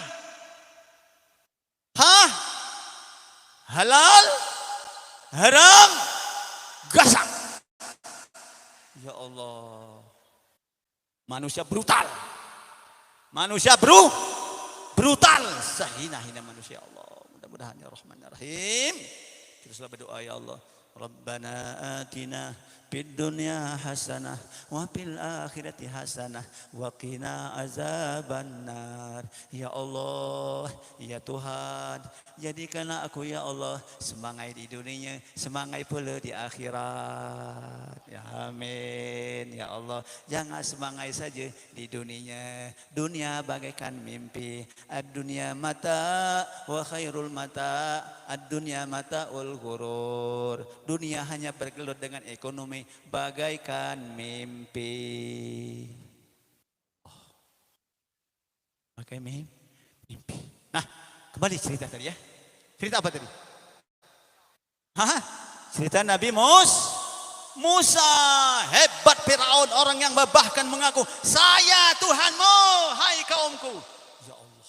Speaker 2: Halal, haram, gasak. Ya Allah. Manusia brutal. Brutal. Sehina-hina manusia Allah. Mudah-mudahan ya Rahman ya Rahim. Teruslah berdoa ya Allah. Rabbana atina fid dunya hasanah wa fil akhirati hasanah wa qina azabannar. Ya Allah, ya Tuhan, jadikanlah aku ya Allah semangat di dunia, semangat pula di akhirat. Ya amin ya Allah. Jangan semangat saja di dunia. Dunia bagaikan mimpi. Ad-dunya mata wa khairul mata. Ad-dunya mataul ghurur. Dunia hanya bergelut dengan ekonomi bagaikan mimpi. Bagai mimpi. Nah, kembali cerita tadi ya. Cerita apa tadi? Cerita Nabi Musa. Hebat Firaun, orang yang bahkan mengaku, saya Tuhanmu, hai kaumku. Ya Allah.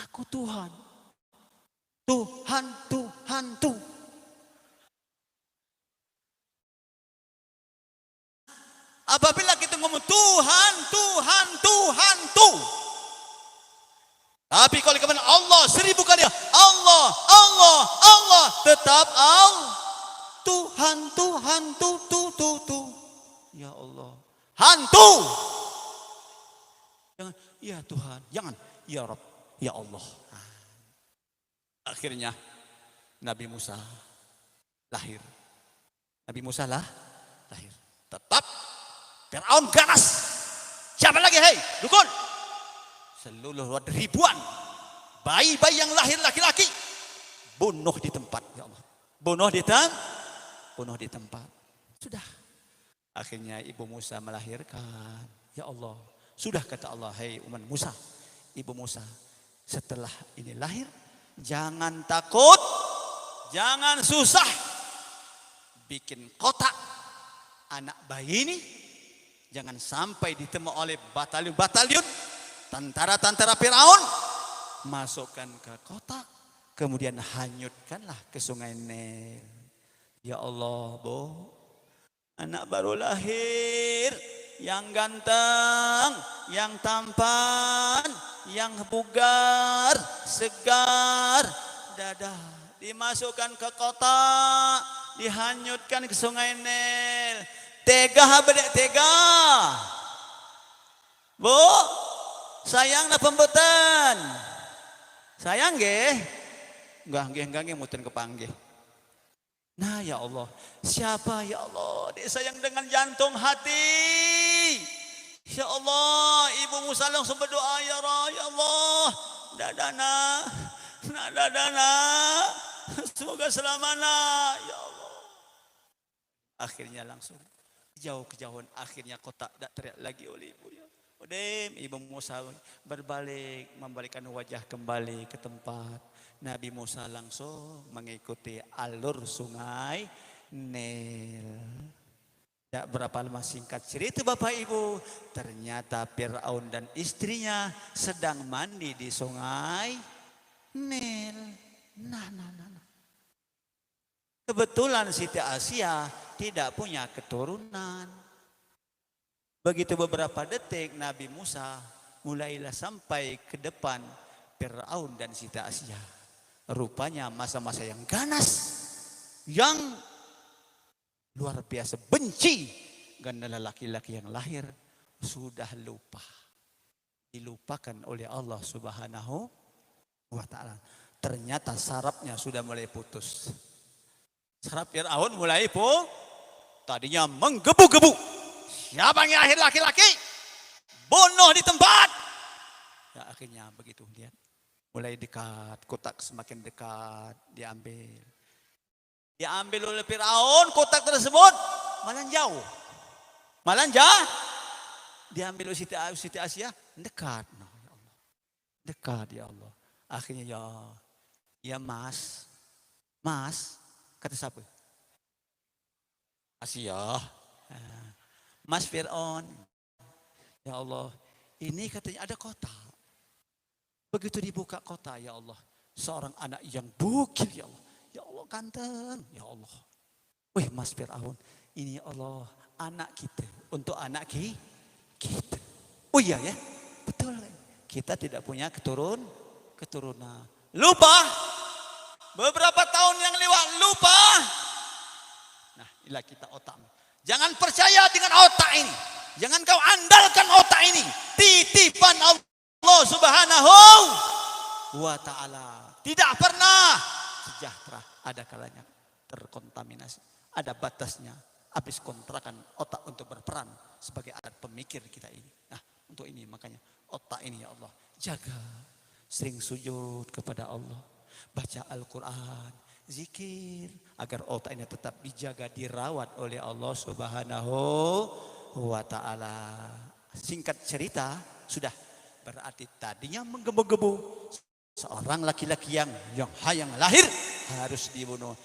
Speaker 2: Aku Tuhan. Tuhan. Apabila kita ngomong Tuhan. Tapi kalau kita Allah 1000 kali Allah. Tetap Tuhan. Ya Allah. Hantu. Jangan, ya Tuhan, jangan, ya Rabb, ya Allah. Nah, akhirnya Nabi Musa lahir. Nabi Musa lahir. Tetap Fir'aun ganas. Siapa lagi, hei, dukun? Seluruh ribuan bayi-bayi yang lahir laki-laki bunuh di tempat, ya Allah. Bunuh di tempat. Sudah. Akhirnya ibu Musa melahirkan. Ya Allah. Sudah kata Allah, hei umat Musa, ibu Musa, setelah ini lahir, jangan takut, jangan susah. Bikin kotak anak bayi ini, jangan sampai ditemu oleh batalion-batalion tentara-tentara Firaun. Masukkan ke kotak, kemudian hanyutkanlah ke sungai Nil. Ya Allah, Bu, anak baru lahir, yang ganteng, yang tampan, yang bugar, segar, dada dimasukkan ke kotak, dihanyutkan ke sungai Nil. Tega bedek tega, Bu, sayang na pembutan. Sayang nggih? Nggih muten kepanggih. Nah ya Allah, siapa ya Allah disayang dengan jantung hati. Ya Allah, ibu Musa langsung berdoa, ya Allah, dadana, semoga selamana, ya Allah. Akhirnya langsung jauh-kejauhan, akhirnya kotak tak teriak lagi oleh ibu. Udah, ibu Musa berbalik, membalikkan wajah kembali ke tempat. Nabi Musa langsung mengikuti alur sungai Nil. Tak berapa lama, singkat cerita Bapak Ibu, ternyata Fir'aun dan istrinya sedang mandi di sungai Nil. Nah. Kebetulan Siti Asia tidak punya keturunan. Begitu beberapa detik Nabi Musa mulailah sampai ke depan Fir'aun dan Siti Asia. Rupanya masa-masa yang ganas, yang luar biasa benci karena laki-laki yang lahir sudah lupa. Dilupakan oleh Allah Subhanahu wa ta'ala. Ternyata sarafnya sudah mulai putus. Saraf Fir'aun mulai tadinya menggebu-gebu. Siapa yang lahir laki-laki? Bunuh di tempat. Ya akhirnya begitu lihat. Mulai dekat, kotak semakin dekat, diambil. Diambil oleh Firaun kotak tersebut, malah jauh. Diambil oleh Siti Asia, dekat. No, ya Allah. Dekat ya Allah. Akhirnya ya Mas, kata siapa? Asia. Mas Fir'aun, ya Allah, ini katanya ada kotak. Begitu dibuka kotak, ya Allah, seorang anak yang bukil, ya Allah ganteng, ya Allah. Wih Mas Fir'aun, ini ya Allah anak kita, untuk anak kita. Oh iya ya, betul. Kita tidak punya keturunan. Lupa, beberapa tahun yang lewat lupa. Nah inilah kita otak. Jangan percaya dengan otak ini. Jangan kau andalkan otak ini. Titipan Allah Subhanahu wa ta'ala. Tidak pernah sejahtera. Ada kalanya terkontaminasi. Ada batasnya. Habis kontrakan otak untuk berperan sebagai alat pemikir kita ini. Nah untuk ini makanya otak ini ya Allah. Jaga. Sering sujud kepada Allah. Baca Al-Quran. Zikir agar otak ini tetap dijaga, dirawat oleh Allah Subhanahu wa ta'ala. Singkat cerita, sudah berarti tadinya menggebu-gebu. Seorang laki-laki yang lahir harus dibunuh.